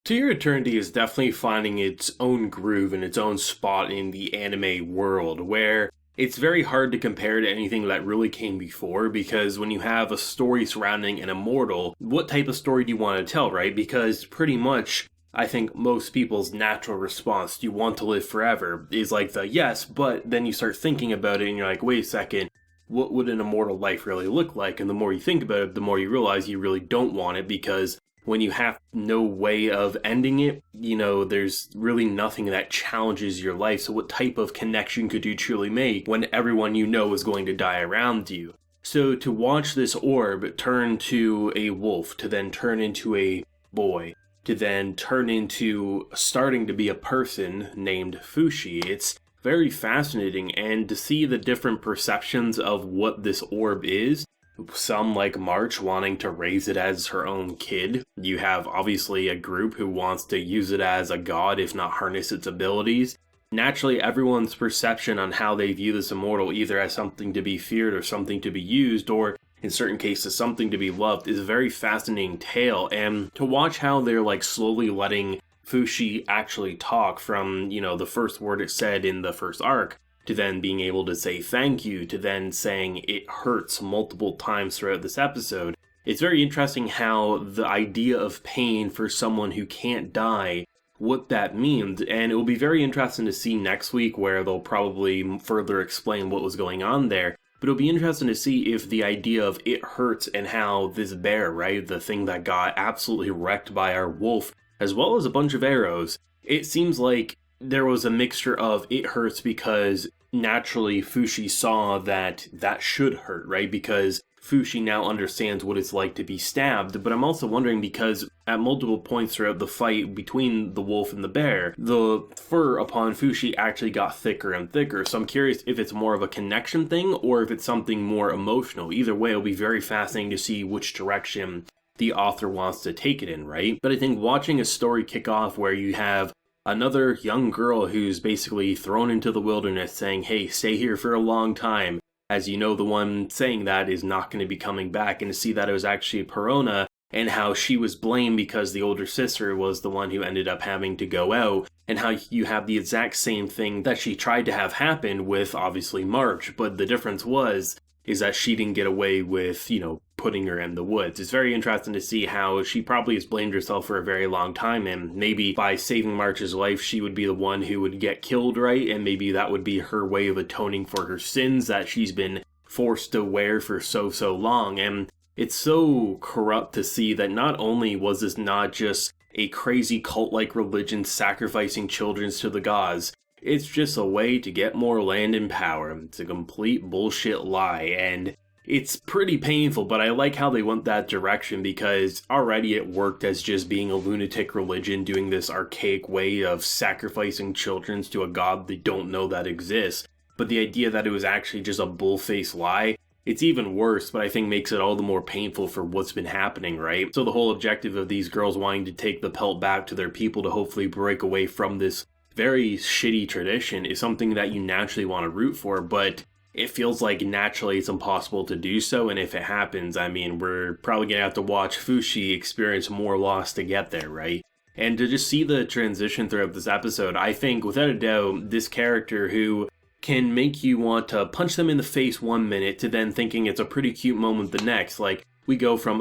To Your Eternity is definitely finding its own groove and its own spot in the anime world, where it's very hard to compare to anything that really came before, because when you have a story surrounding an immortal, what type of story do you want to tell, right? Because pretty much, I think most people's natural response, do you want to live forever, is like the yes, but then you start thinking about it and you're like, wait a second, what would an immortal life really look like? And the more you think about it, the more you realize you really don't want it, because when you have no way of ending it, there's really nothing that challenges your life. So what type of connection could you truly make when everyone you know is going to die around you? So to watch this orb turn to a wolf, to then turn into a boy, to then turn into starting to be a person named Fushi, it's very fascinating. And to see the different perceptions of what this orb is, some like March wanting to raise it as her own kid. You have obviously a group who wants to use it as a god, if not harness its abilities. Naturally, everyone's perception on how they view this immortal, either as something to be feared or something to be used, or in certain cases something to be loved, is a very fascinating tale. And to watch how they're like slowly letting Fushi actually talk from, the first word it said in the first arc, to then being able to say thank you, to then saying it hurts multiple times throughout this episode. It's very interesting how the idea of pain for someone who can't die, what that means, and it will be very interesting to see next week where they'll probably further explain what was going on there. But it'll be interesting to see if the idea of it hurts and how this bear, right, the thing that got absolutely wrecked by our wolf, as well as a bunch of arrows, it seems like there was a mixture of it hurts because naturally Fushi saw that should hurt, right? Because Fushi now understands what it's like to be stabbed, but I'm also wondering because at multiple points throughout the fight between the wolf and the bear, the fur upon Fushi actually got thicker and thicker, so I'm curious if it's more of a connection thing or if it's something more emotional. Either way, it'll be very fascinating to see which direction the author wants to take it in, right? But I think watching a story kick off where you have another young girl who's basically thrown into the wilderness saying, hey, stay here for a long time, as you know the one saying that is not going to be coming back, and to see that it was actually Perona, and how she was blamed because the older sister was the one who ended up having to go out, and how you have the exact same thing that she tried to have happen with, obviously, March, but the difference is that she didn't get away with, putting her in the woods. It's very interesting to see how she probably has blamed herself for a very long time, and maybe by saving March's life, she would be the one who would get killed, right? And maybe that would be her way of atoning for her sins that she's been forced to wear for so long. And it's so corrupt to see that not only was this not just a crazy cult-like religion sacrificing children to the gods, it's just a way to get more land and power. It's a complete bullshit lie, and it's pretty painful, but I like how they went that direction because already it worked as just being a lunatic religion doing this archaic way of sacrificing children to a god they don't know that exists. But the idea that it was actually just a bull-faced lie, it's even worse, but I think makes it all the more painful for what's been happening, right? So the whole objective of these girls wanting to take the pelt back to their people to hopefully break away from this very shitty tradition is something that you naturally want to root for, but it feels like naturally it's impossible to do so, and if it happens, I mean, we're probably going to have to watch Fushi experience more loss to get there, right? And to just see the transition throughout this episode, I think, without a doubt, this character who can make you want to punch them in the face one minute to then thinking it's a pretty cute moment the next, like, we go from,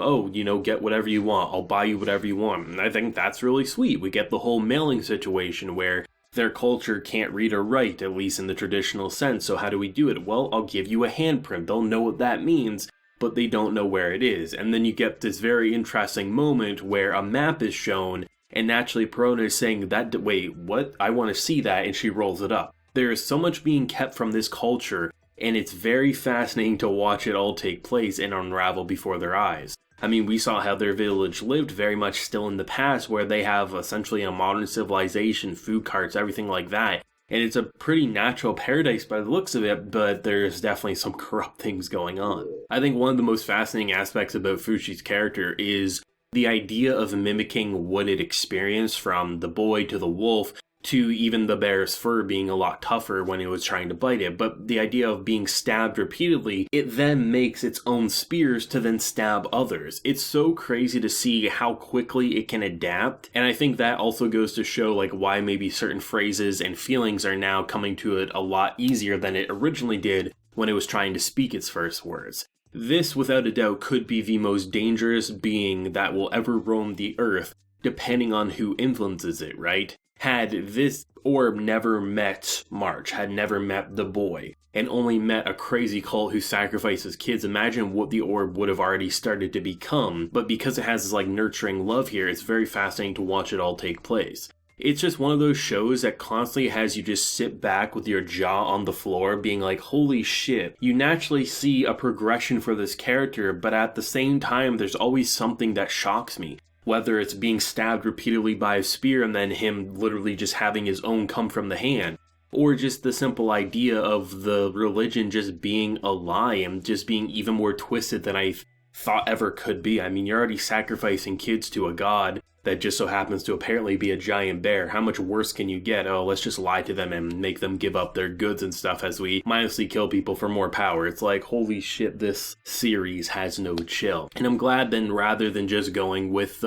get whatever you want, I'll buy you whatever you want, and I think that's really sweet. We get the whole mailing situation where their culture can't read or write, at least in the traditional sense, so how do we do it? Well, I'll give you a handprint. They'll know what that means, but they don't know where it is. And then you get this very interesting moment where a map is shown, and naturally Perona is saying, wait, what? I want to see that, and she rolls it up. There is so much being kept from this culture, and it's very fascinating to watch it all take place and unravel before their eyes. I mean, we saw how their village lived very much still in the past, where they have essentially a modern civilization, food carts, everything like that. And it's a pretty natural paradise by the looks of it, but there's definitely some corrupt things going on. I think one of the most fascinating aspects about Fushi's character is the idea of mimicking what it experienced from the boy to the wolf to even the bear's fur being a lot tougher when it was trying to bite it. But the idea of being stabbed repeatedly, it then makes its own spears to then stab others. It's so crazy to see how quickly it can adapt, and I think that also goes to show like why maybe certain phrases and feelings are now coming to it a lot easier than it originally did when it was trying to speak its first words. This, without a doubt, could be the most dangerous being that will ever roam the earth, depending on who influences it, right? Had this orb never met March, had never met the boy, and only met a crazy cult who sacrifices kids, imagine what the orb would have already started to become. But because it has this like nurturing love here, it's very fascinating to watch it all take place. It's just one of those shows that constantly has you just sit back with your jaw on the floor being like, holy shit. You naturally see a progression for this character, but at the same time, there's always something that shocks me. Whether it's being stabbed repeatedly by a spear and then him literally just having his own come from the hand. Or just the simple idea of the religion just being a lie and just being even more twisted than I thought ever could be. I mean, you're already sacrificing kids to a god that just so happens to apparently be a giant bear. How much worse can you get? Oh, let's just lie to them and make them give up their goods and stuff as we mindlessly kill people for more power. It's like, holy shit, this series has no chill. And I'm glad then, rather than just going with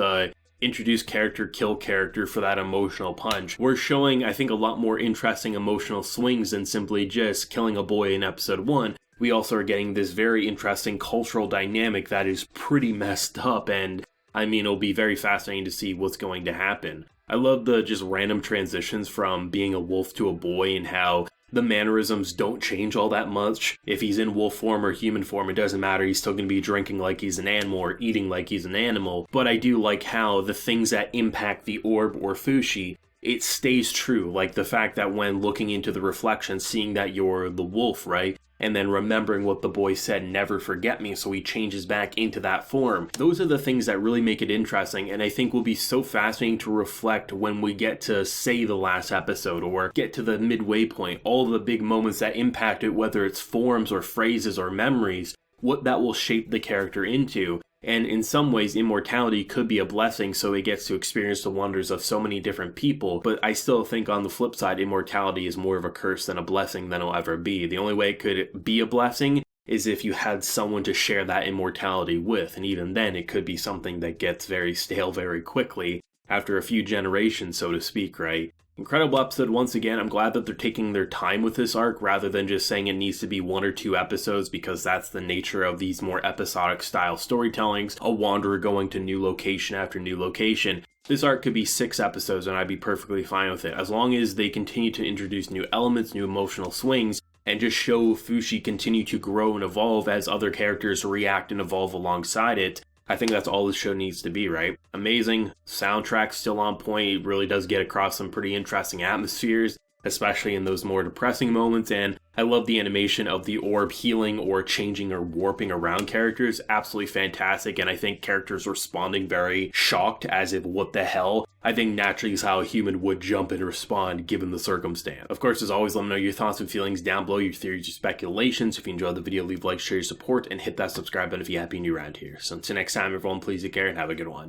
introduce character, kill character for that emotional punch, we're showing, I think, a lot more interesting emotional swings than simply just killing a boy in episode 1. We also are getting this very interesting cultural dynamic that is pretty messed up, and I mean, it'll be very fascinating to see what's going to happen. I love the just random transitions from being a wolf to a boy and how the mannerisms don't change all that much. If he's in wolf form or human form, it doesn't matter. He's still going to be drinking like he's an animal or eating like he's an animal. But I do like how the things that impact the orb or Fushi, it stays true. Like the fact that when looking into the reflection, seeing that you're the wolf, right? And then remembering what the boy said, never forget me, so he changes back into that form. Those are the things that really make it interesting, and I think will be so fascinating to reflect when we get to, say, the last episode, or get to the midway point, all the big moments that impact it, whether it's forms or phrases or memories, what that will shape the character into. And in some ways, immortality could be a blessing, so it gets to experience the wonders of so many different people. But I still think on the flip side, immortality is more of a curse than a blessing than it'll ever be. The only way it could be a blessing is if you had someone to share that immortality with. And even then, it could be something that gets very stale very quickly after a few generations, so to speak, right? Incredible episode once again. I'm glad that they're taking their time with this arc rather than just saying it needs to be 1 or 2 episodes, because that's the nature of these more episodic style storytellings, a wanderer going to new location after new location. This arc could be 6 episodes and I'd be perfectly fine with it, as long as they continue to introduce new elements, new emotional swings, and just show Fushi continue to grow and evolve as other characters react and evolve alongside it. I think that's all this show needs to be, right? Amazing. Soundtrack still on point. It really does get across some pretty interesting atmospheres, especially in those more depressing moments. And I love the animation of the orb healing or changing or warping around characters. Absolutely fantastic. And I think characters responding very shocked, as if, what the hell? I think naturally is how a human would jump and respond given the circumstance. Of course, as always, let me know your thoughts and feelings down below, your theories, your speculations. If you enjoyed the video, leave a like, share your support, and hit that subscribe button if you happen to be new around here. So until next time, everyone, please take care and have a good one.